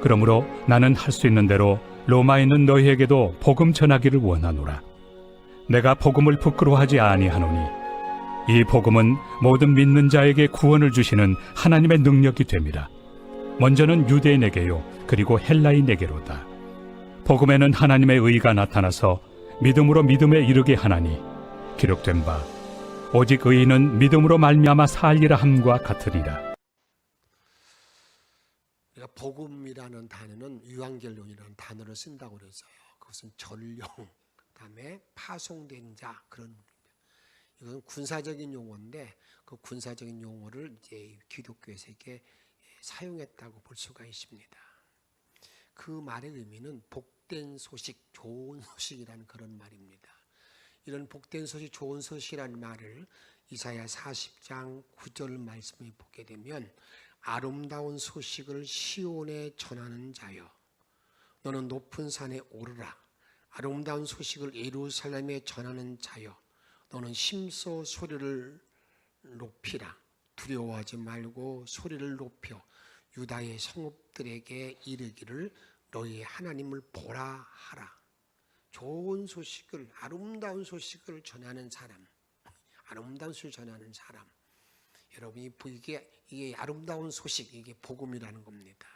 그러므로 나는 할 수 있는 대로 로마에 있는 너희에게도 복음 전하기를 원하노라. 내가 복음을 부끄러워하지 아니하노니 이 복음은 모든 믿는 자에게 구원을 주시는 하나님의 능력이 됨이라. 먼저는 유대인에게요 그리고 헬라인에게로다. 복음에는 하나님의 의가 나타나서 믿음으로 믿음에 이르게 하나니 기록된 바 오직 의인은 믿음으로 말미암아 살리라 함과 같으리라. 우리가 복음이라는 단어는 유앙겔론이라는 단어를 쓴다고 그랬어요. 그것은 전령, 그다음에 파송된 자, 그런 이건 군사적인 용어인데 그 군사적인 용어를 이제 기독교에서 이렇게 사용했다고 볼 수가 있습니다. 그 말의 의미는 복된 소식, 좋은 소식이라는 그런 말입니다. 이런 복된 소식, 좋은 소식이라는 말을 이사야 40장 9절 말씀을 보게 되면 아름다운 소식을 시온에 전하는 자여 너는 높은 산에 오르라. 아름다운 소식을 예루살렘에 전하는 자여 너는 심소 소리를 높이라. 두려워하지 말고 소리를 높여 유다의 성읍들에게 이르기를 너희의 하나님을 보라 하라. 좋은 소식을, 아름다운 소식을 전하는 사람, 아름다운 소식을 전하는 사람. 여러분이 이게 아름다운 소식, 이게 복음이라는 겁니다.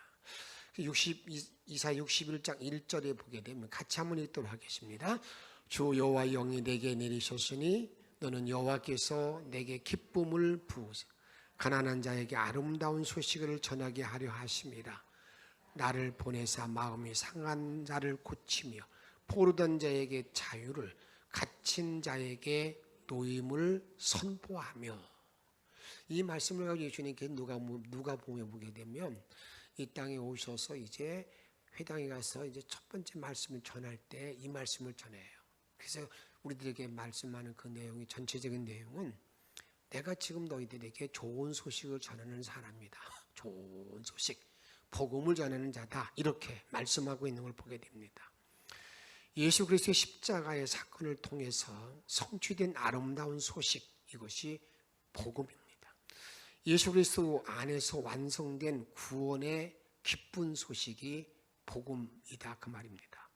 이사 61장 1절에 보게 되면 같이 한번 읽도록 하겠습니다. 주 여호와 영이 내게 내리셨으니 너는 여호와께서 내게 기쁨을 부으사 가난한 자에게 아름다운 소식을 전하게 하려 하심이라. 나를 보내사 마음이 상한 자를 고치며 포르던 자에게 자유를 갇힌 자에게 노임을 선포하며. 이 말씀을 가지고 예수님께서 누가복음에 보게 되면 이 땅에 오셔서 이제 회당에 가서 이제 첫 번째 말씀을 전할 때 이 말씀을 전해요. 그래서 우리들에게 말씀하는 그 내용이 전체적인 내용은 내가 지금 너희들에게 좋은 소식을 전하는 사람이다. 좋은 소식, 복음을 전하는 자다. 이렇게 말씀하고 있는 걸 보게 됩니다. 예수 그리스도의 십자가의 사건을 통해서 성취된 아름다운 소식, 이것이 복음입니다. 예수 그리스도 안에서 완성된 구원의 기쁜 소식이 복음이다, 그 말입니다.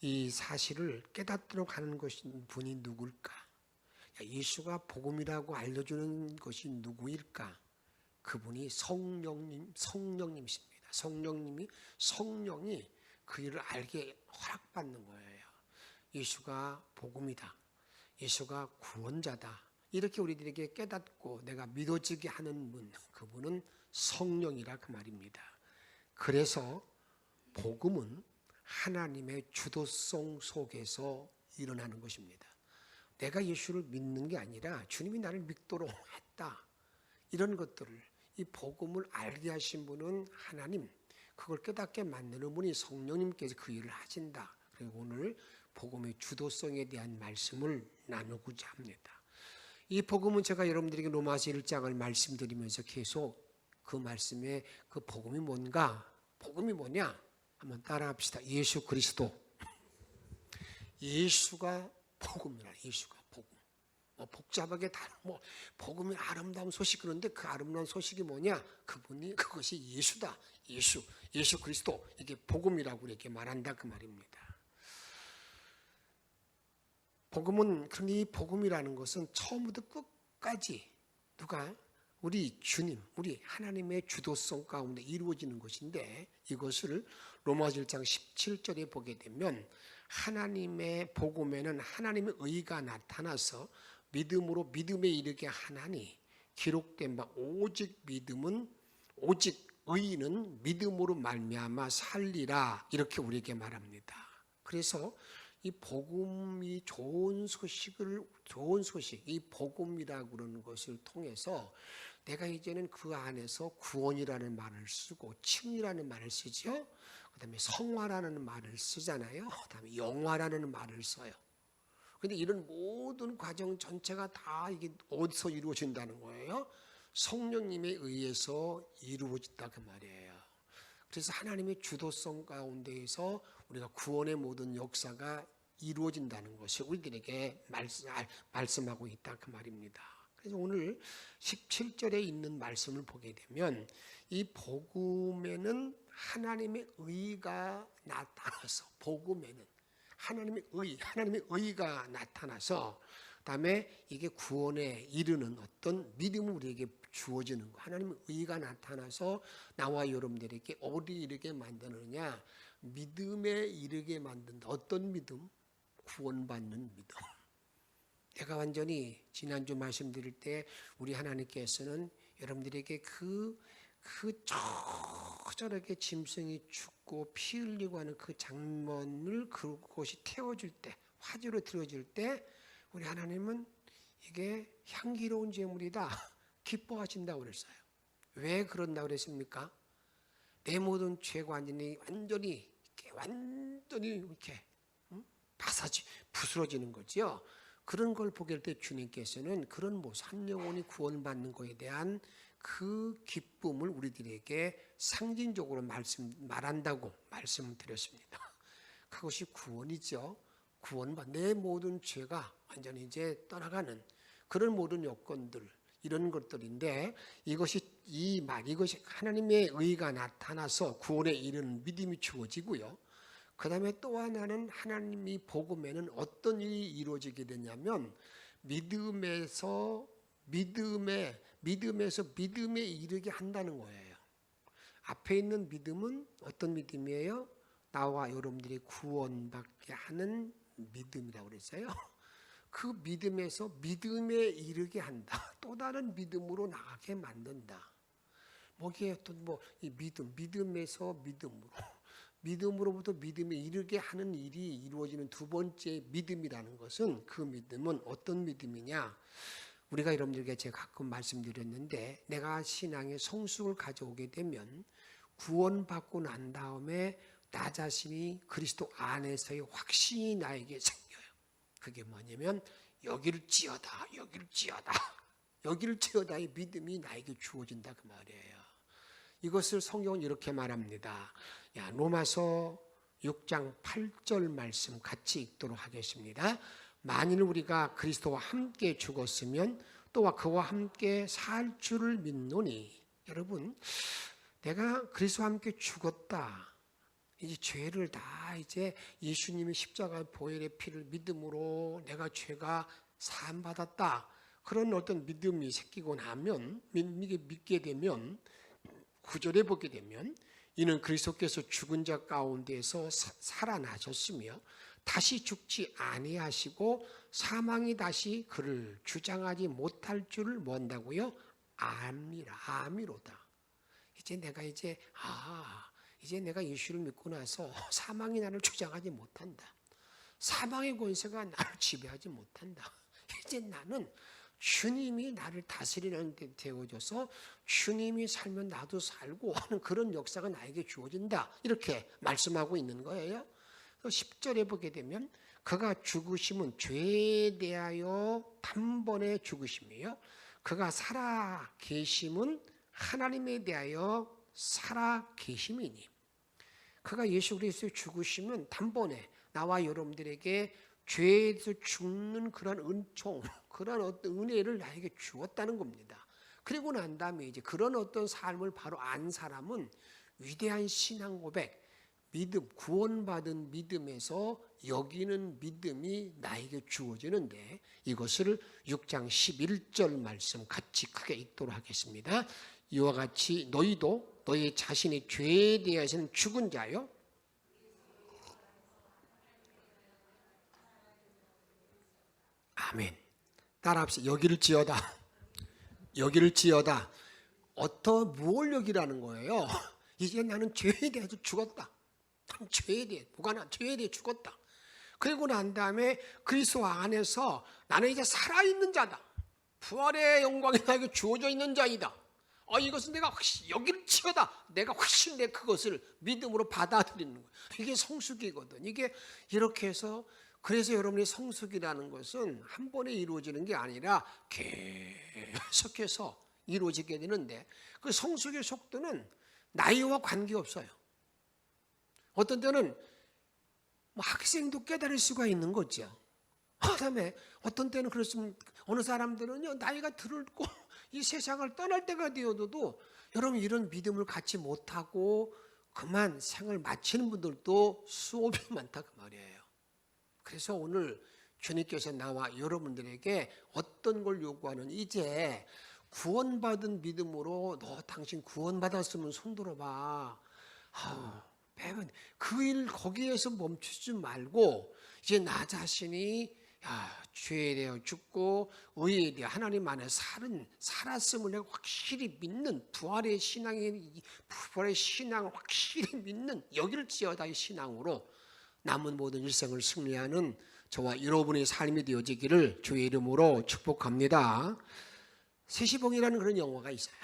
이 사실을 깨닫도록 하는 분이 누굴까? 예수가 복음이라고 알려주는 것이 누구일까? 그분이 성령님이십니다. 성령이 그 일을 알게 허락받는 거예요. 예수가 복음이다. 예수가 구원자다. 이렇게 우리들에게 깨닫고 내가 믿어지게 하는 분, 그분은 성령이라 그 말입니다. 그래서 복음은 하나님의 주도성 속에서 일어나는 것입니다. 내가 예수를 믿는 게 아니라 주님이 나를 믿도록 했다. 이런 것들을, 이 복음을 알게 하신 분은 하나님, 그걸 깨닫게 만드는 분이 성령님께서 그 일을 하신다. 그리고 오늘 복음의 주도성에 대한 말씀을 나누고자 합니다. 이 복음은 제가 여러분들에게 로마서 1장을 말씀드리면서 계속 그 말씀에 그 복음이 뭔가, 복음이 뭐냐? 한번 따라 합시다. 예수 그리스도. 예수가 복음이라. 예수가 복음. 복잡하게 복음이 아름다운 소식, 그런데 그 아름다운 소식이 뭐냐? 그것이 예수다. 예수 그리스도. 이게 복음이라고 이렇게 말한다, 그 말입니다. 복음은, 그런데 이 복음이라는 것은 처음부터 끝까지 우리 주님, 우리 하나님의 주도성 가운데 이루어지는 것인데, 이것을 로마서 1장 17절에 보게 되면 하나님의 복음에는 하나님의 의가 나타나서 믿음으로 믿음에 이르게 하나니 기록된 바 오직 의인은 믿음으로 말미암아 살리라. 이렇게 우리에게 말합니다. 그래서 이 복음이 좋은 소식, 이 복음이라고 그러는 것을 통해서 내가 이제는 그 안에서 구원이라는 말을 쓰고 칭이라는 말을 쓰죠. 그 다음에 성화라는 말을 쓰잖아요. 그 다음에 영화라는 말을 써요. 그런데 이런 모든 과정 전체가 다 이게 어디서 이루어진다는 거예요? 성령님에 의해서 이루어진다, 그 말이에요. 그래서 하나님의 주도성 가운데에서 우리가 구원의 모든 역사가 이루어진다는 것이 우리들에게 말씀하고 있다, 그 말입니다. 그래서 오늘 17절에 있는 말씀을 보게 되면 이 복음에는 하나님의 의가 나타나서, 복음에는 하나님의 의가 나타나서, 그다음에 이게 구원에 이르는 어떤 믿음이 우리에게 주어지는 거. 하나님의 의가 나타나서 나와 여러분들에게 어디 이르게 만드느냐? 믿음에 이르게 만든다. 어떤 믿음? 구원받는 믿음. 내가 완전히 지난주 말씀드릴 때 우리 하나님께서는 여러분들에게 저렇게 짐승이 죽고 피 흘리고 하는 그 장면을 그곳이 태워줄 때, 화제로 들어질 때 우리 하나님은 이게 향기로운 제물이다 기뻐하신다고 그랬어요. 왜 그런다고 그랬습니까? 내 모든 죄가 완전히 이렇게 부스러지는 거지요. 그런 걸 보게 될 때 주님께서는 그런 모습, 한 영혼이 구원받는 것에 대한 그 기쁨을 우리들에게 상징적으로 말한다고 말씀드렸습니다. 그것이 구원이죠. 내 모든 죄가 완전히 이제 떠나가는 그런 모든 요건들, 이런 것들인데, 이것이 하나님의 의가 나타나서 구원에 이르는 믿음이 주어지고요. 그 다음에 또 하나는 하나님이 복음에는 어떤 일이 이루어지게 되냐면 믿음에서 믿음에 이르게 한다는 거예요. 앞에 있는 믿음은 어떤 믿음이에요? 나와 여러분들이 구원받게 하는 믿음이라고 그랬어요. 그 믿음에서 믿음에 이르게 한다. 또 다른 믿음으로 나가게 만든다. 뭐기에 이 믿음에서 믿음으로부터 믿음에 이르게 하는 일이 이루어지는 두 번째 믿음이라는 것은, 그 믿음은 어떤 믿음이냐? 우리가 여러분들에게 제가 가끔 말씀드렸는데, 내가 신앙의 성숙을 가져오게 되면 구원받고 난 다음에 나 자신이 그리스도 안에서의 확신이 나에게 생겨요. 그게 뭐냐면 여기를 찌어다 이 믿음이 나에게 주어진다 그 말이에요. 이것을 성경은 이렇게 말합니다. 로마서 6장 8절 말씀 같이 읽도록 하겠습니다. 만일 우리가 그리스도와 함께 죽었으면 또한 그와 함께 살 줄을 믿노니. 여러분, 내가 그리스도와 함께 죽었다. 이제 죄를 다 이제 예수님의 십자가 보혈의 피를 믿음으로 내가 죄가 사함 받았다. 그런 어떤 믿음이 생기고 나면, 믿게 되면, 9절에 보게 되면, 이는 그리스도께서 죽은 자 가운데서 살아나셨으며 다시 죽지 아니하시고 사망이 다시 그를 주장하지 못할 줄을 뭔다고요? 아미로다. 이제 내가 예수를 믿고 나서 사망이 나를 주장하지 못한다. 사망의 권세가 나를 지배하지 못한다. 이제 나는 주님이 나를 다스리는 데 되어줘서 주님이 살면 나도 살고 하는 그런 역사가 나에게 주어진다. 이렇게 말씀하고 있는 거예요. 10절에 보게 되면 그가 죽으심은 죄에 대하여 단번에 죽으심이요. 그가 살아 계심은 하나님에 대하여 살아 계심이니. 그가 예수 그리스도의 죽으심은 단번에 나와 여러분들에게 죄에서 죽는 그런 은총, 그런 어떤 은혜를 나에게 주었다는 겁니다. 그리고 난 다음에 이제 그런 어떤 삶을 바로 안 사람은 위대한 신앙 고백, 믿음, 구원받은 믿음에서 여기는 믿음이 나에게 주어지는데, 이것을 6장 11절 말씀 같이 크게 읽도록 하겠습니다. 이와 같이 너희도 너희 자신의 죄에 대해서는 죽은 자요. 아멘. 따라합시다. 여기를 지어다. 무엇을 여기라는 거예요? 이제 나는 죄에 대해서 죽었다. 죄에 대해 죽었다. 그리고 난 다음에 그리스도 안에서 나는 이제 살아있는 자다. 부활의 영광이 나에게 주어져 있는 자이다. 이것은 내가 여기를 지어다. 내가 훨씬 그것을 믿음으로 받아들이는 거예요. 이게 성숙이거든. 이게 이렇게 해서, 그래서 여러분의 성숙이라는 것은 한 번에 이루어지는 게 아니라 계속해서 이루어지게 되는데, 그 성숙의 속도는 나이와 관계없어요. 어떤 때는 학생도 깨달을 수가 있는 거죠. 그다음에 어떤 때는 그렇습니다. 어느 사람들은요 나이가 들고 이 세상을 떠날 때가 되어도 여러분 이런 믿음을 갖지 못하고 그만 생을 마치는 분들도 수없이 많다 그 말이에요. 그래서 오늘 주님께서 나와 여러분들에게 어떤 걸 요구하는, 이제 구원받은 믿음으로 너 당신 구원받았으면 손들어봐. 매번 그 일 거기에서 멈추지 말고 이제 나 자신이 죄에 대해 죽고 의에 대해 하나님 안에 살았음을 내가 확실히 믿는 부활의 신앙을 확실히 믿는 여길지어다 이 신앙으로 남은 모든 일생을 승리하는 저와 여러분의 삶이 되어지기를 주의 이름으로 축복합니다. 세시봉이라는 그런 영화가 있어요.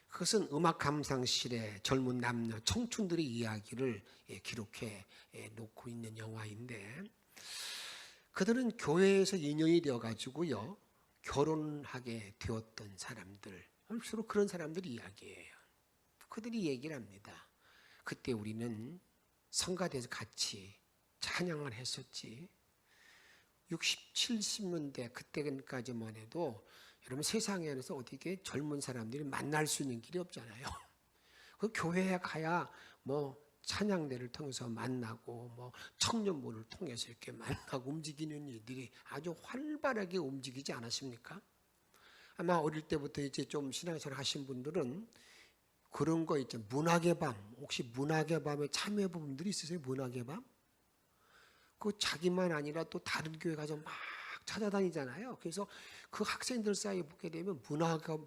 그것은 음악 감상실에 젊은 남녀 청춘들의 이야기를 기록해 놓고 있는 영화인데, 그들은 교회에서 인연이 되어 가지고요 결혼하게 되었던 사람들, 주로 그런 사람들이 이야기예요. 그들이 얘기를 합니다. 그때 우리는 성가대에서 같이 찬양을 했었지. 60, 70년대 그때까지만 해도 여러분 세상에서 어떻게 젊은 사람들이 만날 수 있는 길이 없잖아요. 그 교회에 가야 뭐 찬양대를 통해서 만나고 뭐 청년부를 통해서 이렇게 만나고 움직이는 일들이 아주 활발하게 움직이지 않았습니까? 아마 어릴 때부터 이제 좀 신앙생활 하신 분들은 그런 거 있죠. 문학의 밤, 혹시 문학의 밤에 참여해 본 분들이 있으세요? 문학의 밤? 그 자기만 아니라 또 다른 교회 가서 막 찾아다니잖아요. 그래서 그 학생들 사이에 보게 되면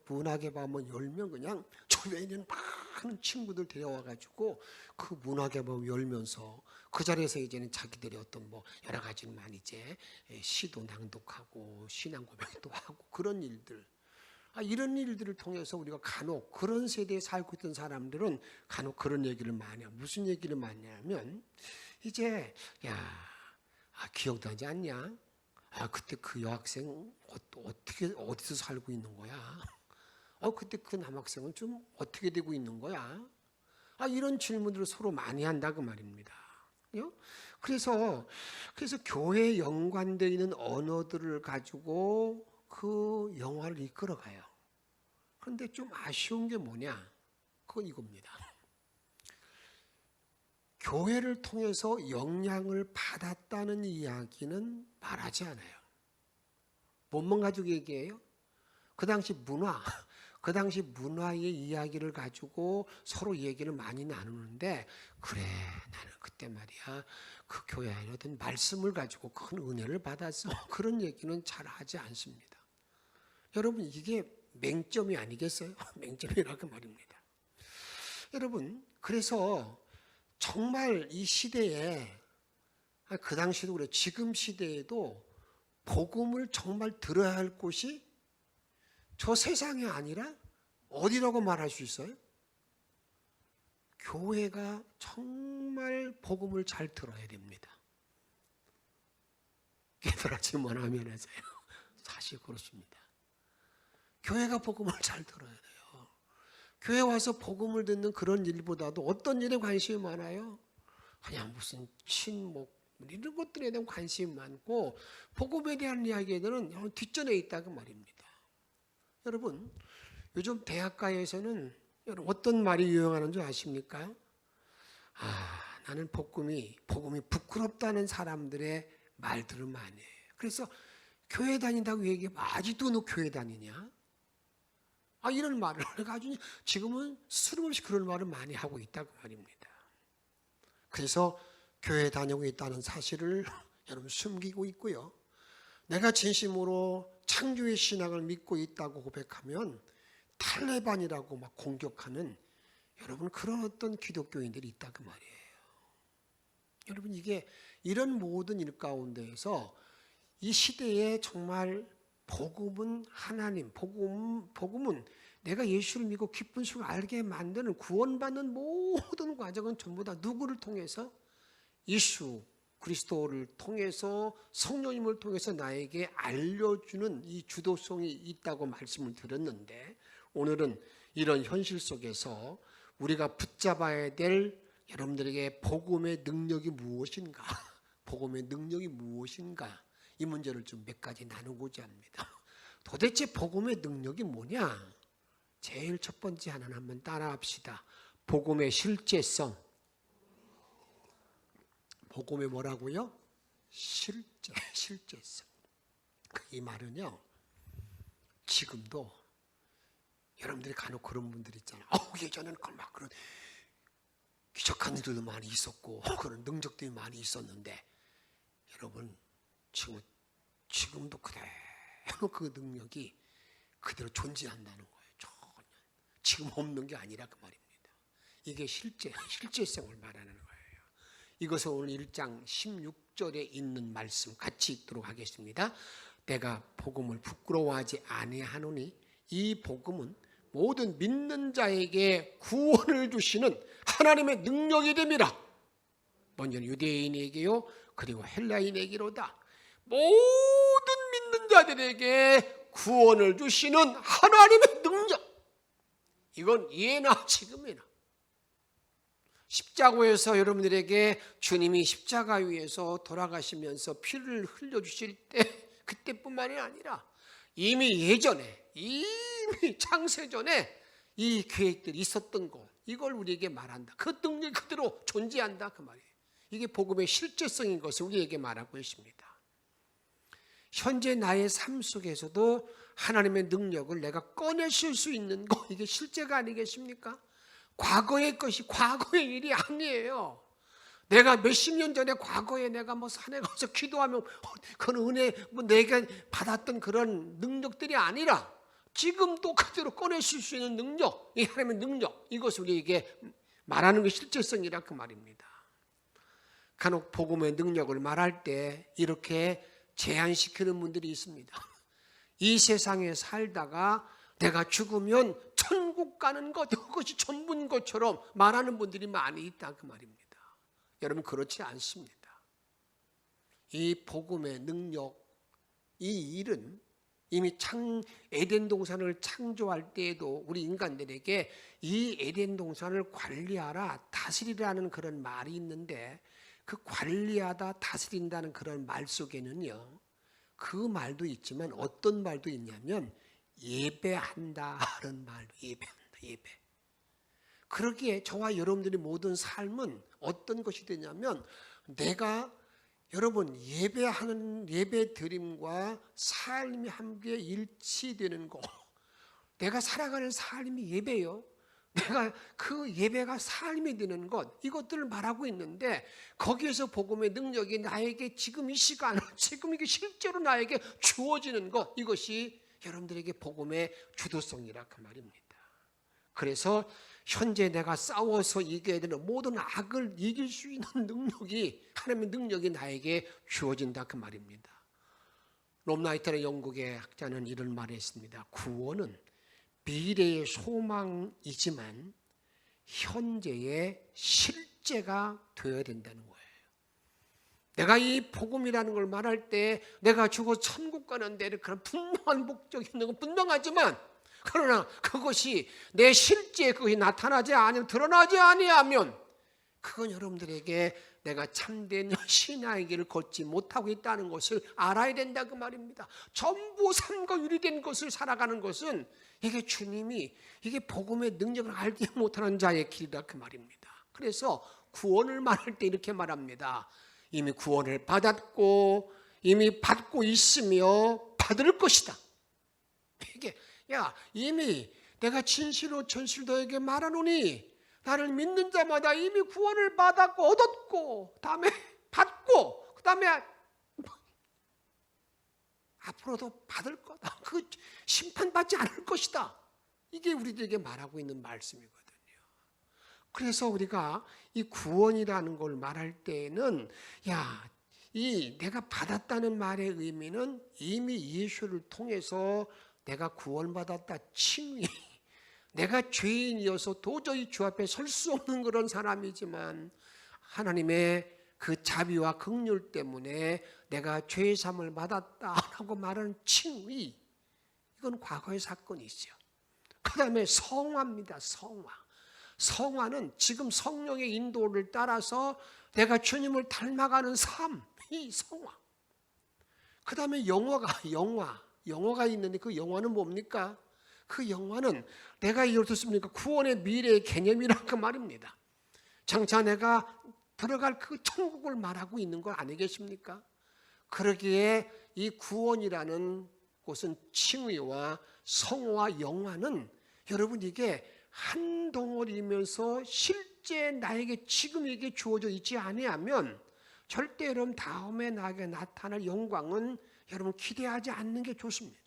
문학의 밤을 열면 그냥 주변에 있는 많은 친구들 데려와가지고 그 문학의 밤을 열면서 그 자리에서 이제는 자기들의 어떤 뭐 여러 가지만 이제 시도 낭독하고 신앙 고백도 하고 그런 일들. 이런 일들을 통해서 우리가 간혹 그런 세대에 살고 있던 사람들은 간혹 그런 얘기를 많이 해요. 무슨 얘기를 많이 하면 이제 기억도 하지 않냐? 그때 그 여학생 어떻게 어디서 살고 있는 거야? 그때 그 남학생은 좀 어떻게 되고 있는 거야? 이런 질문들을 서로 많이 한다 그 말입니다. 그래서 교회에 연관되어 있는 언어들을 가지고 그 영화를 이끌어가요. 그런데 좀 아쉬운 게 뭐냐? 그건 이겁니다. 교회를 통해서 영향을 받았다는 이야기는 말하지 않아요. 뭔 가지고 얘기해요? 그 당시 문화의 이야기를 가지고 서로 얘기를 많이 나누는데, 그래 나는 그때 말이야 그 교회 안에 어떤 말씀을 가지고 큰 은혜를 받았어, 그런 얘기는 잘 하지 않습니다. 여러분 이게 맹점이 아니겠어요? 맹점이라고 말입니다. 여러분 그래서 정말 이 시대에, 그 당시도 그래 지금 시대에도 복음을 정말 들어야 할 곳이 저 세상이 아니라 어디라고 말할 수 있어요? 교회가 정말 복음을 잘 들어야 됩니다. 깨달았지만 하면서요. 사실 그렇습니다. 교회가 복음을 잘 들어야 돼요. 교회 와서 복음을 듣는 그런 일보다도 어떤 일에 관심이 많아요? 그냥 무슨 친목 이런 것들에 대한 관심이 많고 복음에 대한 이야기들은 뒷전에 있다고 말입니다. 여러분 요즘 대학가에서는 여러분 어떤 말이 유행하는 줄 아십니까? 나는 복음이 부끄럽다는 사람들의 말들을 많이 해요. 그래서 교회 다닌다고 얘기하면 아직도 너 교회 다니냐? 이런 말을 해가지고 지금은 스스럼없이 그런 말을 많이 하고 있다고 말입니다. 그래서 교회 다니고 있다는 사실을 여러분 숨기고 있고요. 내가 진심으로 창조의 신앙을 믿고 있다고 고백하면 탈레반이라고 막 공격하는 여러분 그런 어떤 기독교인들이 있다고 말이에요. 여러분 이게 이런 모든 일 가운데에서 이 시대에 정말 복음은 하나님, 복음은 내가 예수를 믿고 기쁜 소식을 알게 만드는 구원받는 모든 과정은 전부 다 누구를 통해서? 예수 그리스도를 통해서 성령님을 통해서 나에게 알려주는 이 주도성이 있다고 말씀을 드렸는데, 오늘은 이런 현실 속에서 우리가 붙잡아야 될 여러분들에게 복음의 능력이 무엇인가? 복음의 능력이 무엇인가? 이 문제를 좀 몇 가지 나누고자 합니다. 도대체 복음의 능력이 뭐냐? 제일 첫 번째 하나는 한번 따라합시다. 복음의 실제성. 복음의 뭐라고요? 실제성. 이 말은요, 지금도 여러분들이 간혹 그런 분들 있잖아요. 예전에는 막 그런 기적한 일들도 많이 있었고 그런 능력들이 많이 있었는데, 여러분 지금도 그대로 그 능력이 그대로 존재한다는 거예요. 전혀 지금 없는 게 아니라 그 말입니다. 이게 실제성을 말하는 거예요. 이것은 오늘 1장 16절에 있는 말씀 같이 읽도록 하겠습니다. 내가 복음을 부끄러워하지 아니하노니 이 복음은 모든 믿는 자에게 구원을 주시는 하나님의 능력이 됨이라. 먼저 유대인에게요, 그리고 헬라인에게로다. 모든 믿는 자들에게 구원을 주시는 하나님의 능력. 이건 예나 지금이나. 십자가에서 여러분들에게 주님이 십자가 위에서 돌아가시면서 피를 흘려주실 때, 그때뿐만이 아니라 이미 예전에, 이미 창세전에 이 계획들이 있었던 것, 이걸 우리에게 말한다. 그 능력이 그대로 존재한다, 그 말이에요. 이게 복음의 실제성인 것을 우리에게 말하고 있습니다. 현재 나의 삶 속에서도 하나님의 능력을 내가 꺼내실 수 있는 것, 이게 실제가 아니겠습니까? 과거의 것이 과거의 일이 아니에요. 내가 몇십 년 전에 과거에 내가 산에 가서 기도하면 그런 은혜, 내가 받았던 그런 능력들이 아니라 지금도 그대로 꺼내실 수 있는 능력, 이 하나님의 능력, 이것을 우리에게 말하는 게 실제성이라 그 말입니다. 간혹 복음의 능력을 말할 때 이렇게 제한시키는 분들이 있습니다. 이 세상에 살다가 내가 죽으면 천국 가는 것, 그것이 전부인 것처럼 말하는 분들이 많이 있다 그 말입니다. 여러분, 그렇지 않습니다. 이 복음의 능력, 이 일은 이미 에덴 동산을 창조할 때에도 우리 인간들에게 이 에덴 동산을 관리하라, 다스리라는 그런 말이 있는데, 그 관리하다, 다스린다는 그런 말 속에는요, 그 말도 있지만 어떤 말도 있냐면 예배한다는 말도, 예배한다, 예배. 그러기에 저와 여러분들의 모든 삶은 어떤 것이 되냐면, 내가 여러분 예배하는 예배 드림과 삶이 함께 일치되는 것, 내가 살아가는 삶이 예배요, 내가 그 예배가 삶이 되는 것, 이것들을 말하고 있는데, 거기에서 복음의 능력이 나에게 지금 이 시간, 지금 이게 실제로 나에게 주어지는 것, 이것이 여러분들에게 복음의 주도성이라 그 말입니다. 그래서 현재 내가 싸워서 이겨야 되는 모든 악을 이길 수 있는 능력이, 하나님의 능력이 나에게 주어진다 그 말입니다. 롬나이트라는 영국의 학자는 이런 말을 했습니다. 구원은 미래의 소망이지만 현재의 실제가 되어야 된다는 거예요. 내가 이 복음이라는 걸 말할 때 내가 죽어 천국 가는 데 그런 분명한 목적이 있는 건 분명하지만, 그러나 그것이 내 실제에 그것이 나타나지 아니면 드러나지 아니하면 그건 여러분들에게 내가 참된 신앙의 길을 걷지 못하고 있다는 것을 알아야 된다 그 말입니다. 전부 삶과 유리된 것을 살아가는 것은 이게 주님이, 이게 복음의 능력을 알지 못하는 자의 길이다 그 말입니다. 그래서 구원을 말할 때 이렇게 말합니다. 이미 구원을 받았고 이미 받고 있으며 받을 것이다. 이게 이미 내가 진실로 전실 너에게 말하노니 나를 믿는 자마다 이미 구원을 받았고 얻었고, 다음에 받고, 그 다음에 앞으로도 받을 거다. 그 심판받지 않을 것이다. 이게 우리들에게 말하고 있는 말씀이거든요. 그래서 우리가 이 구원이라는 걸 말할 때에는, 이 내가 받았다는 말의 의미는 이미 예수를 통해서 내가 구원받았다, 칭의, 내가 죄인이어서 도저히 주 앞에 설 수 없는 그런 사람이지만 하나님의 그 자비와 긍휼 때문에 내가 죄의 사함을 받았다라고 말하는 칭의, 이건 과거의 사건이죠. 그 다음에 성화입니다. 성화는 지금 성령의 인도를 따라서 내가 주님을 닮아가는 삶, 이 성화. 그 다음에 영화가 있는데 그 영화는 뭡니까? 그 영화는 내가 이렇습니까? 구원의 미래의 개념이란 그 말입니다. 장차 내가 들어갈 그 천국을 말하고 있는 거 아니겠습니까? 그러기에 이 구원이라는 곳은 칭의와 성화와 영화는 여러분 이게 한 덩어리면서 실제 나에게 지금 이게 주어져 있지 아니하면 절대 여러분 다음에 나에게 나타날 영광은 여러분 기대하지 않는 게 좋습니다.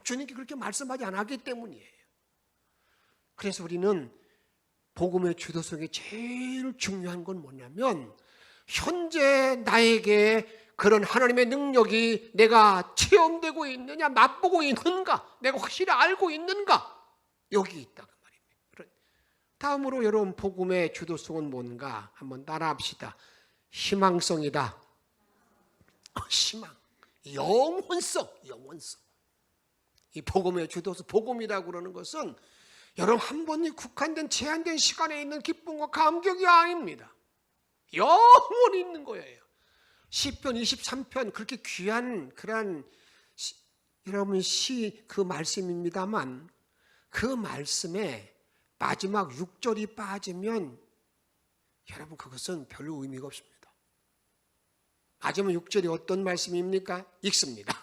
주님께 그렇게 말씀하지 않았기 때문이에요. 그래서 우리는 복음의 주도 속에 제일 중요한 건 뭐냐면 현재 나에게 그런 하나님의 능력이 내가 체험되고 있느냐, 맛보고 있는가, 내가 확실히 알고 있는가, 여기 있다 그 말입니다. 다음으로 여러분 복음의 주도성은 뭔가 한번 따라합시다. 희망성이다. 희망, 영원성. 이 복음의 주도성, 복음이라고 그러는 것은 여러분 한 번이 국한된 제한된 시간에 있는 기쁨과 감격이 아닙니다. 영원히 있는 거예요. 시편 23편 그렇게 귀한 그런 여러분 시 그 말씀입니다만 그 말씀에 마지막 6절이 빠지면 여러분 그것은 별로 의미가 없습니다. 마지막 6절이 어떤 말씀입니까? 읽습니다.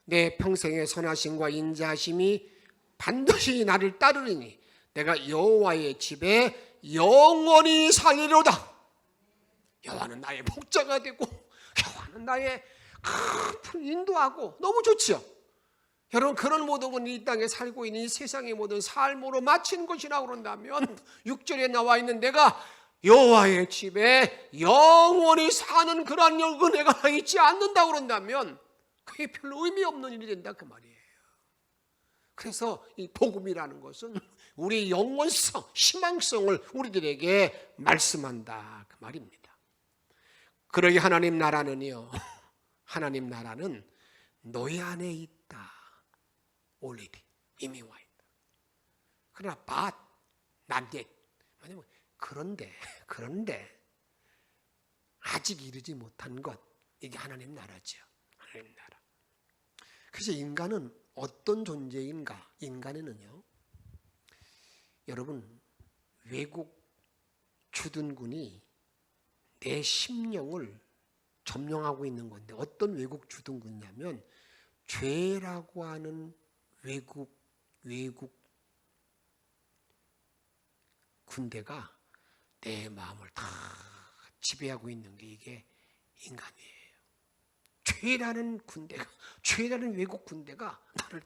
내 평생의 선하심과 인자하심이 반드시 나를 따르리니 내가 여호와의 집에 영원히 살리로다. 여호와는 나의 목자가 되고 여호와는 나의 큰 인도하고 너무 좋죠. 여러분 그런 모든 건 이 땅에 살고 있는 이 세상의 모든 삶으로 마친 것이라고 그런다면 6절에 나와 있는 내가 여호와의 집에 영원히 사는 그러한 은혜가 있지 않는다고 그런다면 그게 별로 의미 없는 일이 된다 그 말이에요. 그래서 이 복음이라는 것은 우리의 영원성, 희망성을 우리들에게 말씀한다 그 말입니다. 그러기 하나님 나라는요, 하나님 나라는 너희 안에 있다. already, 이미 와 있다. 그러나 but, not yet. 그런데 아직 이르지 못한 것, 이게 하나님 나라죠. 하나님 나라. 그래서 인간은 어떤 존재인가? 인간에는요, 여러분 외국 주둔군이 내 심령을 점령하고 있는 건데 어떤 외국 주둔군이냐면 죄라고 하는 외국 군대가 내 마음을 다 지배하고 있는 게 이게 인간이에요. 죄라는 군대가, 죄라는 외국 군대가 나를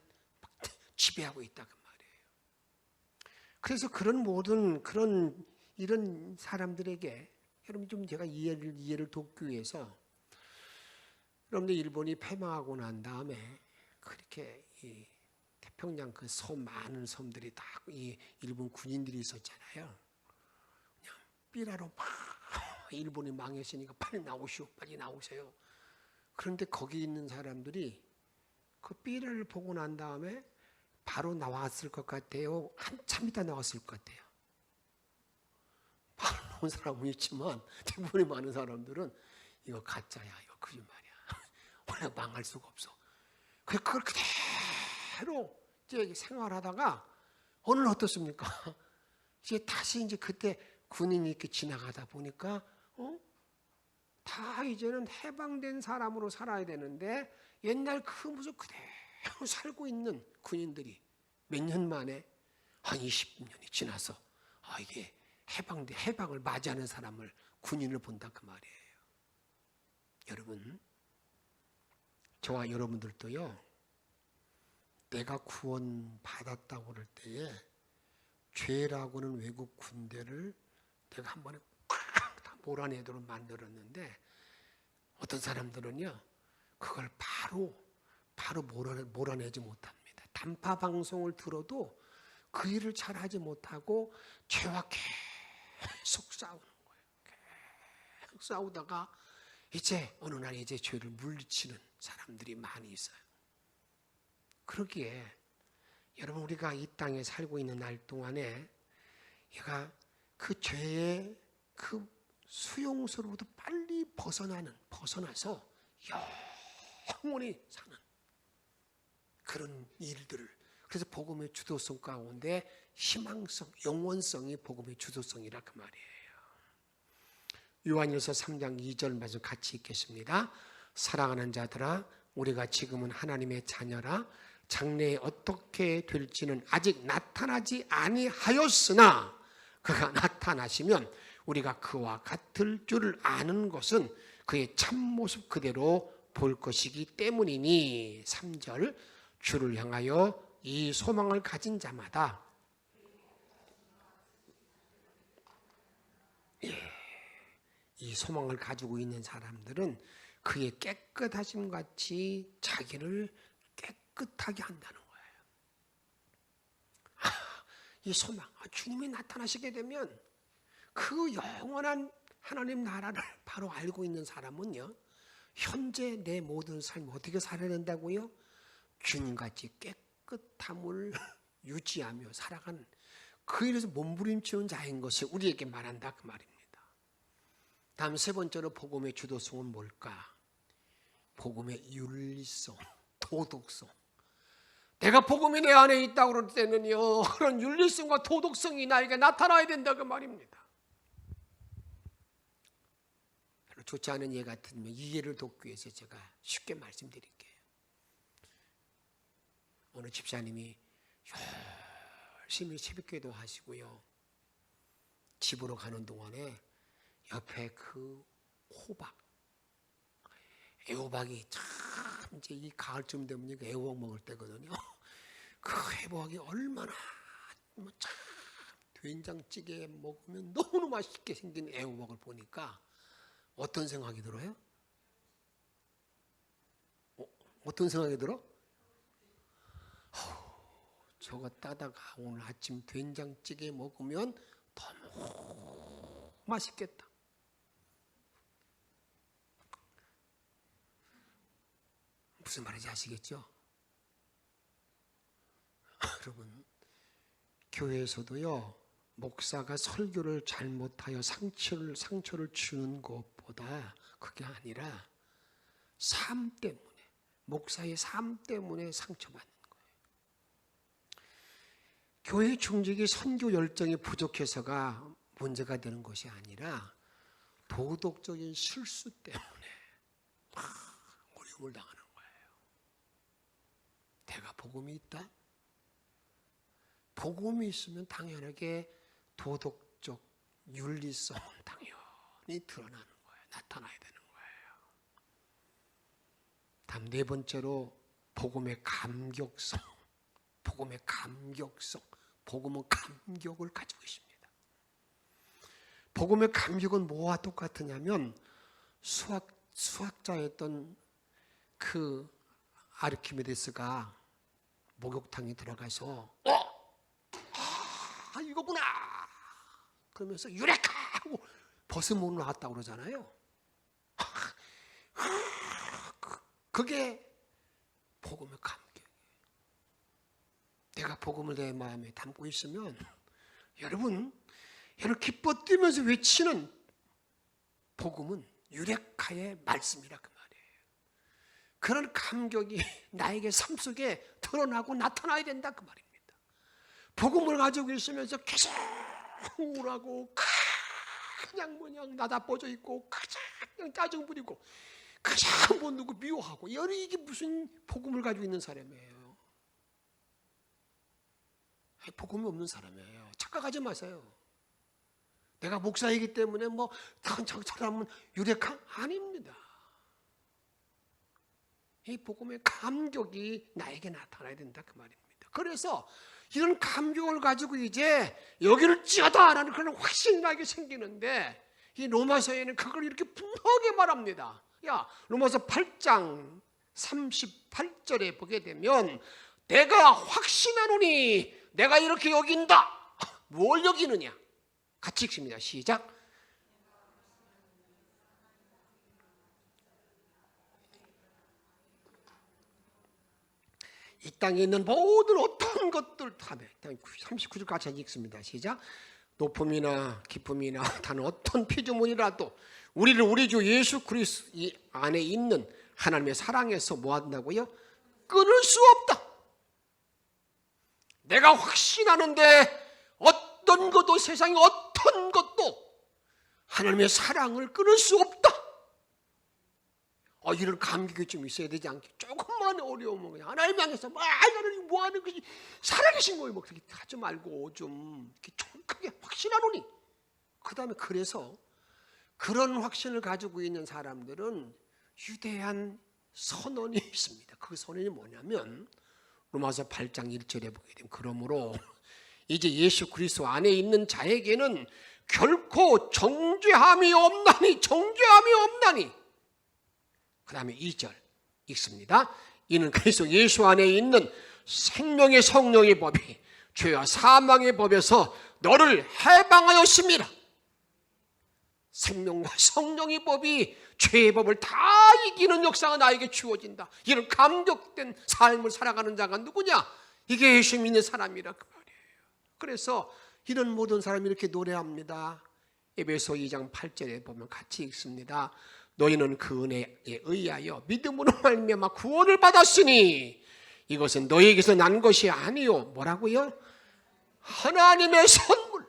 지배하고 있다 그 말이에요. 그래서 그런 모든 그런 이런 사람들에게 여러분 좀 제가 이해를 돕기 위해서 여러분들 일본이 패망하고 난 다음에 그렇게 이 태평양 그 섬 많은 섬들이 다 이 일본 군인들이 있었잖아요. 그냥 삐라로 막 일본이 망했으니까 빨리 나오시오, 빨리 나오세요. 그런데 거기 있는 사람들이 그 삐라를 보고 난 다음에 바로 나왔을 것 같아요. 한참 있다 나왔을 것 같아요. 바로 나온 사람은 있지만 대부분의 많은 사람들은 이거 가짜야, 이거 거짓말이야. 원래 망할 수가 없어. 그걸 그대로 이제 생활하다가 오늘 어떻습니까? 이제 다시 이제 그때 군인이 이렇게 지나가다 보니까 다 이제는 해방된 사람으로 살아야 되는데 옛날 그 모습 그대로 살고 있는 군인들이 몇 년 만에 한 20년이 지나서 이게 해방을 맞이하는 사람을 군인을 본다 그 말이에요. 여러분, 저와 여러분들도요, 내가 구원 받았다고 그럴 때에 죄라고는 외국 군대를 내가 한 번에 꽉 다 몰아내도록 만들었는데 어떤 사람들은요 그걸 바로 몰아내지 못합니다. 단파 방송을 들어도 그 일을 잘하지 못하고 죄와 계속 싸우는 거예요. 계속 싸우다가 이제 어느 날 이제 죄를 물리치는 사람들이 많이 있어요. 그러기에 여러분 우리가 이 땅에 살고 있는 날 동안에 얘가 그 죄의 그 수용소로부터 빨리 벗어나서 영원히 사는 그런 일들을, 그래서 복음의 주도성 가운데 희망성, 영원성이 복음의 주도성이라 그 말이에요. 요한일서 3장 2절 말씀 같이 읽겠습니다. 사랑하는 자들아, 우리가 지금은 하나님의 자녀라. 장래에 어떻게 될지는 아직 나타나지 아니하였으나 그가 나타나시면 우리가 그와 같을 줄을 아는 것은 그의 참모습 그대로 볼 것이기 때문이니. 3절, 주를 향하여 이 소망을 가진 자마다, 이 소망을 가지고 있는 사람들은 그의 깨끗하심 같이 자기를 깨끗하게 한다는 거예요. 이 소망, 주님이 나타나시게 되면 그 영원한 하나님 나라를 바로 알고 있는 사람은요, 현재 내 모든 삶을 어떻게 살아야 된다고요? 주님같이 깨끗함을 유지하며 살아가는, 그 일에서 몸부림치는 자인 것을 우리에게 말한다 그 말입니다. 다음 세 번째로 복음의 주도성은 뭘까? 복음의 윤리성, 도덕성. 내가 복음이 내 안에 있다고 그럴 때는요, 그런 윤리성과 도덕성이 나에게 나타나야 된다 그 말입니다. 별로 좋지 않은 예 같으면 이 예를 돕기 위해서 제가 쉽게 말씀드릴게요. 어느 집사님이 열심히 새벽기도 하시고요, 집으로 가는 동안에 옆에 그 호박, 애호박이 참 이제 이 가을쯤 되면 애호박 먹을 때거든요. 그 애호박이 얼마나 참 된장찌개 먹으면 너무 맛있게 생긴 애호박을 보니까 어떤 생각이 들어요? 어떤 생각이 들어? 저거 따다가 오늘 아침 된장찌개 먹으면 너무 맛있겠다. 무슨 말인지 아시겠죠? 여러분, 교회에서도요, 목사가 설교를 잘못하여 상처를 주는 것보다 그게 아니라 삶 때문에, 목사의 삶 때문에 상처받는 거예요. 교회 중직이 선교 열정이 부족해서가 문제가 되는 것이 아니라 도덕적인 실수 때문에 어려움을 당하는 거예요. 내가 복음이 있다? 복음이 있으면 당연하게 도덕적 윤리성은 당연히 드러나는 거예요. 나타나야 되는 거예요. 다음 네 번째로 복음의 감격성. 복음의 감격성. 복음은 감격을 가지고 있습니다. 복음의 감격은 뭐와 똑같으냐면 수학자였던 그 아르키메데스가 목욕탕에 들어가서 이거구나 그러면서 유레카 하고 벗으면 나왔다고 그러잖아요. 그게 복음의 감격이에요. 내가 복음을 내 마음에 담고 있으면 여러분 기뻐 뛰면서 외치는 복음은 유레카의 말씀이라 그 말이에요. 그런 감격이 나에게 삶 속에 드러나고 나타나야 된다 그 말입니다. 복음을 가지고 있으면서 계속 우울하고 그냥 나다뻐져 있고 그냥 짜증 부리고 그냥 못 누구 미워하고 이게 무슨 복음을 가지고 있는 사람이에요. 복음이 없는 사람이에요. 착각하지 마세요. 내가 목사이기 때문에 저 사람은 유력한 아닙니다. 이 복음의 감격이 나에게 나타나야 된다 그 말입니다. 그래서 이런 감격을 가지고 이제 여기를 찌어다라는 그런 확신이 나게 생기는데 이 로마서에는 그걸 이렇게 분명하게 말합니다. 로마서 8장 38절에 보게 되면 내가 확신하노니 내가 이렇게 여긴다. 뭘 여기느냐? 같이 읽습니다. 시작. 이 땅에 있는 모든 어떤 것들 다 39절 같이 읽습니다. 시작. 높음이나 기쁨이나 다른 어떤 피조물이라도 우리를 우리 주 예수 그리스도 안에 있는 하나님의 사랑에서 뭐 한다고요? 끊을 수 없다. 내가 확신하는데 어떤 것도 세상에 어떤 것도 하나님의 사랑을 끊을 수 없다. 이런 감격이 좀 있어야 되지 않겠? 조금만 어려우면 그냥 하나님 향해서 하나님 뭐 하는 것이 살아계신 거예요. 뭐 그렇게 하지 말고 좀 크게 확신하노니. 그 다음에 그래서 그런 확신을 가지고 있는 사람들은 위대한 선언이 있습니다. 그 선언이 뭐냐면 로마서 8장 1절에 보게 되면 그러므로 이제 예수 그리스도 안에 있는 자에게는 결코 정죄함이 없나니 그 다음에 2절 읽습니다. 이는 그리스도 예수 안에 있는 생명의 성령의 법이 죄와 사망의 법에서 너를 해방하였습니다. 생명과 성령의 법이 죄의 법을 다 이기는 역사가 나에게 주어진다. 이런 감격된 삶을 살아가는 자가 누구냐? 이게 예수 믿는 사람이라 그 말이에요. 그래서 이런 모든 사람이 이렇게 노래합니다. 에베소 2장 8절에 보면 같이 읽습니다. 너희는 그 은혜에 의하여 믿음으로 말미암아 구원을 받았으니 이것은 너희에게서 난 것이 아니요. 뭐라고요? 하나님의 선물.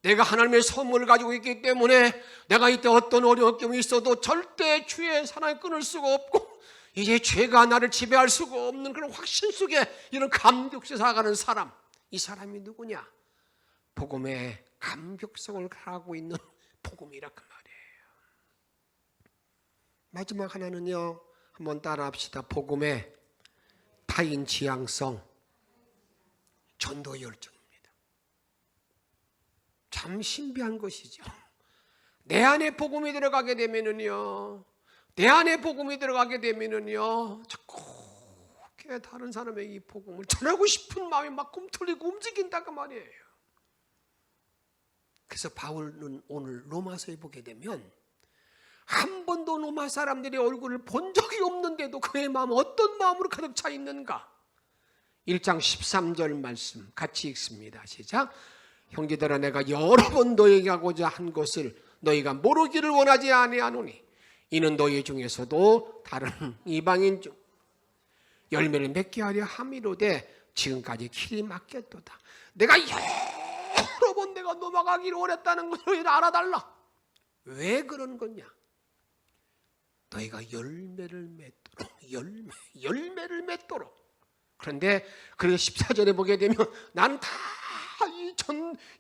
내가 하나님의 선물을 가지고 있기 때문에 내가 이때 어떤 어려움이 있어도 절대 주의 사랑을 끊을 수가 없고 이제 죄가 나를 지배할 수가 없는 그런 확신 속에 이런 감격 속에 살아가는 사람. 이 사람이 누구냐? 복음의 감격성을 가하고 있는 복음이라 그 말이에요. 마지막 하나는요, 한번 따라 합시다. 복음의 타인 지향성, 전도 열정입니다. 참 신비한 것이죠. 내 안에 복음이 들어가게 되면은요, 자꾸 다른 사람에게 이 복음을 전하고 싶은 마음이 막 꿈틀리고 움직인다 그 말이에요. 그래서 바울은 오늘 로마서에 보게 되면 한 번도 로마 사람들의 얼굴을 본 적이 없는데도 그의 마음은 어떤 마음으로 가득 차 있는가? 1장 13절 말씀 같이 읽습니다. 시작. 형제들아 내가 여러 번 너에게 하고자 한 것을 너희가 모르기를 원하지 아니하노니 이는 너희 중에서도 다른 이방인 중 열매를 맺게 하려 함이로되 지금까지 길이 막혔도다. 내가 여러 번 내가 넘어가기를 원했다는 것을 너희를 알아달라. 왜 그런 거냐? 너희가 열매를 맺도록. 그런데 그래서 14절에 보게 되면 나는 다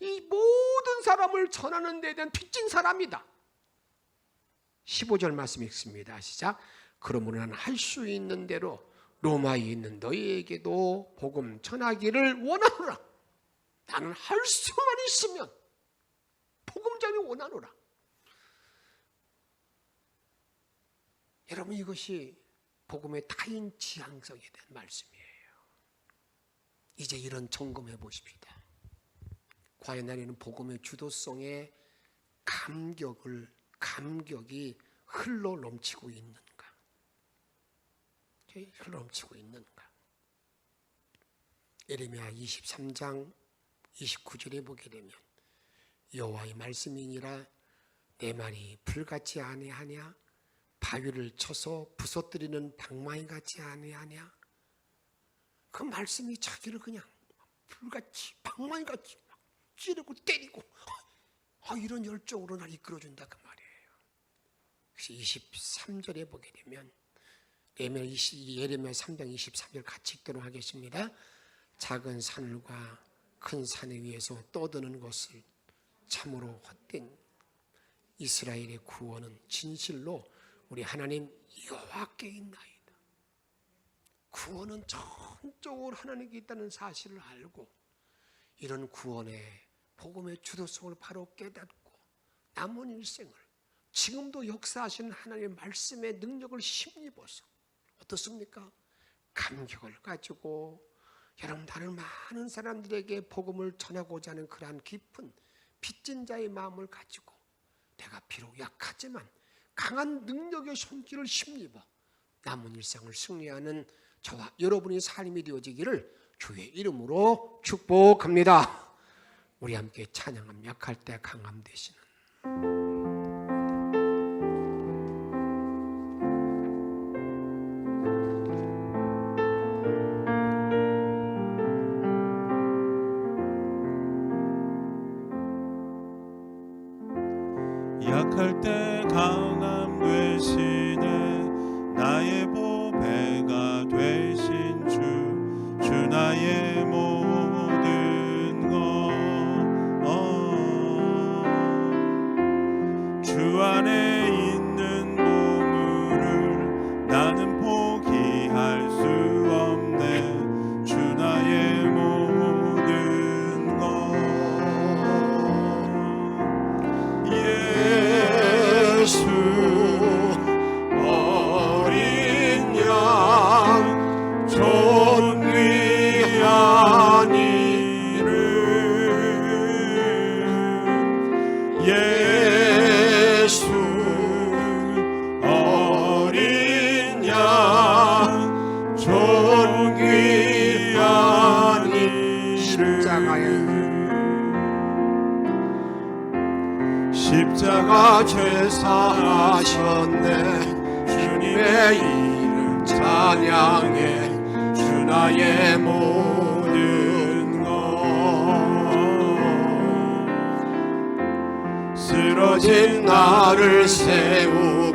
이 모든 사람을 전하는 데 대한 빚진 사람이다. 15절 말씀 읽습니다. 시작. 그러므로 나는 할 수 있는 대로 로마에 있는 너희에게도 복음 전하기를 원하노라. 나는 할 수만 있으면 복음 전이 원하노라. 여러분 이것이 복음의 타인 지향성에 대한 말씀이에요. 이제 이런 점검해 보십시다. 과연 나는 복음의 주도성에 감격이 흘러 넘치고 있는가? 예레미야 23장 29절에 보게 되면 여호와의 말씀이니라 내 말이 불같이 아니하냐? 바위를 쳐서 부서뜨리는 방망이 같지 아니하냐? 그 말씀이 자기를 그냥 불같이 방망이같이 찌르고 때리고 이런 열정으로 날 이끌어준다 그 말이에요. 그래서 23절에 보게 되면 예레미야 3장 23절 같이 읽도록 하겠습니다. 작은 산울과 큰 산 위에서 떠드는 것을 참으로 헛된 이스라엘의 구원은 진실로 우리 하나님 여호와께 있나이다. 구원은 전적으로 하나님께 있다는 사실을 알고 이런 구원의 복음의 주도성을 바로 깨닫고 남은 일생을 지금도 역사하시는 하나님의 말씀의 능력을 힘입어서 어떻습니까? 감격을 가지고 여러분 다른 많은 사람들에게 복음을 전하고자 하는 그러한 깊은 빚진 자의 마음을 가지고 내가 비록 약하지만 강한 능력의 손길을 힘입어 남은 일상을 승리하는 저와 여러분의 삶이 되어지기를 주의 이름으로 축복합니다. 우리 함께 찬양하며 약할 때 강함 되시는 약할 때 강함 되시네 나의 보배가 되신 주 나의 모든 것 주 안에 있는 보물을 나는 포기할 수 없네 주 나의 모든 것 예수 어린 양 존귀한 이름 예수 어린 양 존귀한 이름 십자가 죄사하셨네 주님의 이름 찬양해 주 나의 모든 것 쓰러진 나를 세우고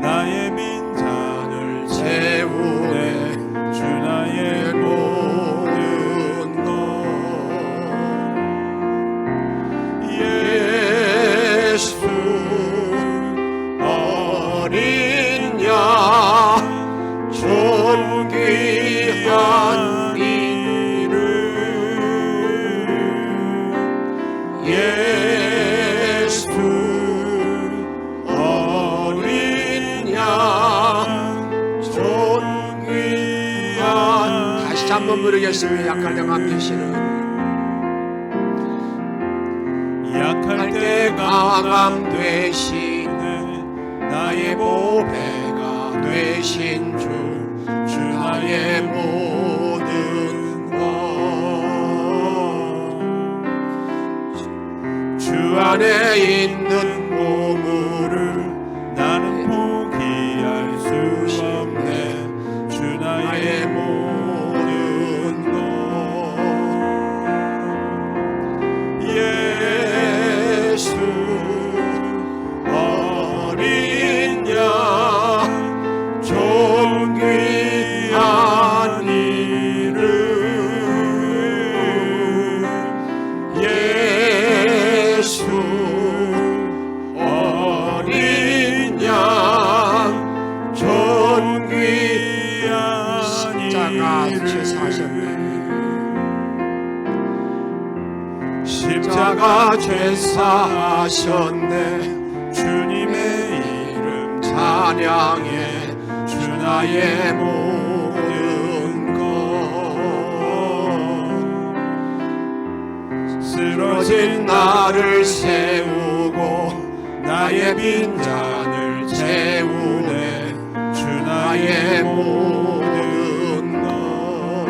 나의 빈잔을 채우네 주 나의 모든 것 예수 어린 양 존귀한 이름 예수 어린 양 존귀한 다시 한번 부르겠습니다. 약할 때 강함 되시는 약할 때 강함 되시네 나의 보배가 되신 주 나의 모든 것 주 안에 있는 보물을 나는 포기할 수 없네 주 나의 모든 것 예수 어린 양 존귀한 이름 예수 어린 양 존귀한 십자가 죄사하셨네 십자가 죄사하셨네 주님의 이름 찬양해 주 나의 모든 것 쓰러진 나를 세우고 나의 빈잔을 채우네 주 나의 모든 것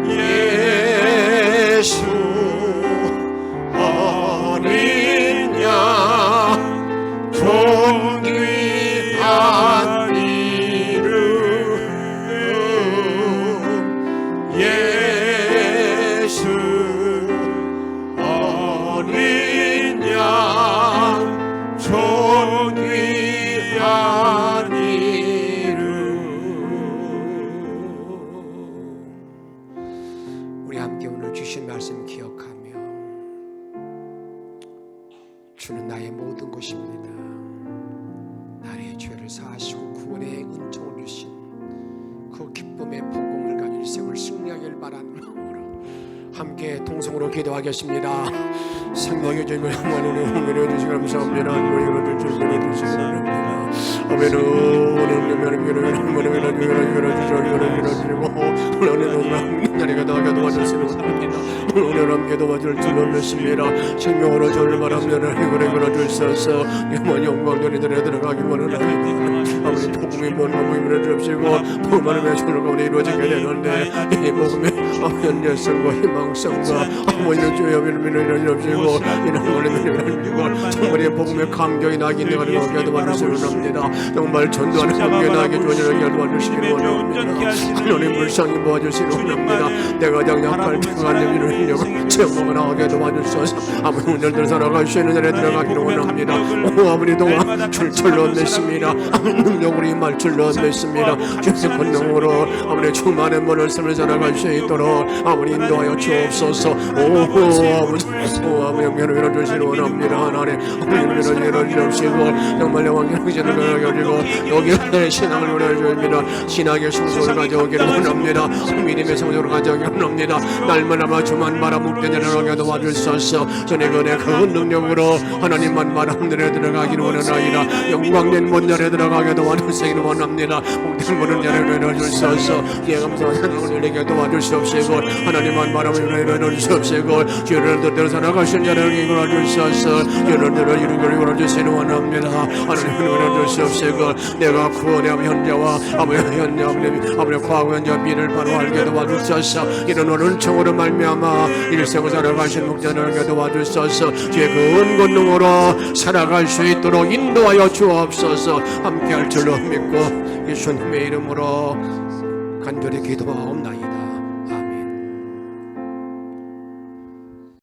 예수 어린 양 존귀한 이름 예수 어린 양 존귀한 이름 우리 함께 오늘 주신 말씀 기억하며 주는 나의 모든 것입니다. 나의 죄를 사하시고 구원의 은총을 주신 그 기쁨의 복음을 가진 일생을 승리하길 바라는 마음으로 함께 통성으로 기도하겠습니다. 생명의 주님을 하나님을 주시기 감사합니다. 우리가 주시기 감사합니다. 아멘은 나에게 도와주시는 원합니다. 은혜롭게 도와줄 줄로 믿습니다. 생명으로 저를 바랍니다. 이거를 걸어주셔서 영원 영광전이들에 들어가기 원합니다. 아버지 복음이 뭔가 모임을 주시고 복음을 외치는 가운데 이루어지게 되는데 이 복음의 현재성과 희망성과 아버지의 주의 믿음을 주시고 이런 걸로 믿음을 주고 정말 이 복음의 감격이 나기 내가는 거기에 도와주시기 원합니다. 정말 전도하는 감격이 나기 주시는 도와주시기 원합니다. 하나님 불쌍히 모아주시기 원합니다. 내가 장약할 때가 되기를 체험을 하게 도와주셔서 아버지 오늘들 살아갈 수 있는 날에 들어가기를 원합니다. 오 아버지 동안 출처를 얻습니다. 능력으로 임할 줄로 얻습니다. 주의 권능으로 아버지 충만의 문을 삶을 살아갈 수 있도록 아버지 인도하여 주옵소서. 오 아버지 영계를 밀어주시기 원합니다. 하나님 아버지 밀어주시고 정말 영광스러운 것을 가지고 여기에 신앙을 밀어줍니다. 신앙의 성소를 가져오기를 원합니다. 믿음의 성소를 가져오기를 원합니다. 날마다 주만 바라묵게 내려가게 도와주소서. 전에 그네 그 능력으로 하나님만 바람들에 들어가기를 원하나이다. 영광된 문전에 들어가게 도와주시기를 원합니다. 목된 문을 열어주소서. 예 감사합니다. 우리에게 도와주시옵시고 하나님만 바람을 열어주시옵시고 주를 뜻대로 살아가신 자를 이끌어주소서. 주를 들어 이루기를 원하시기를 원합니다. 하나님을 열어주시옵시고 내가 구원의 현재와 아버지 현재 아버지 과거 현재 미래를 바로 알게 도와주소서. 이런 은총으로 말미암아 일생을 살아가신 목자들에게 도와주소서. 주의 그 은권능으로 살아갈 수 있도록 인도하여 주옵소서. 함께할 줄로 믿고 예수님의 이름으로 간절히 기도하옵나이다.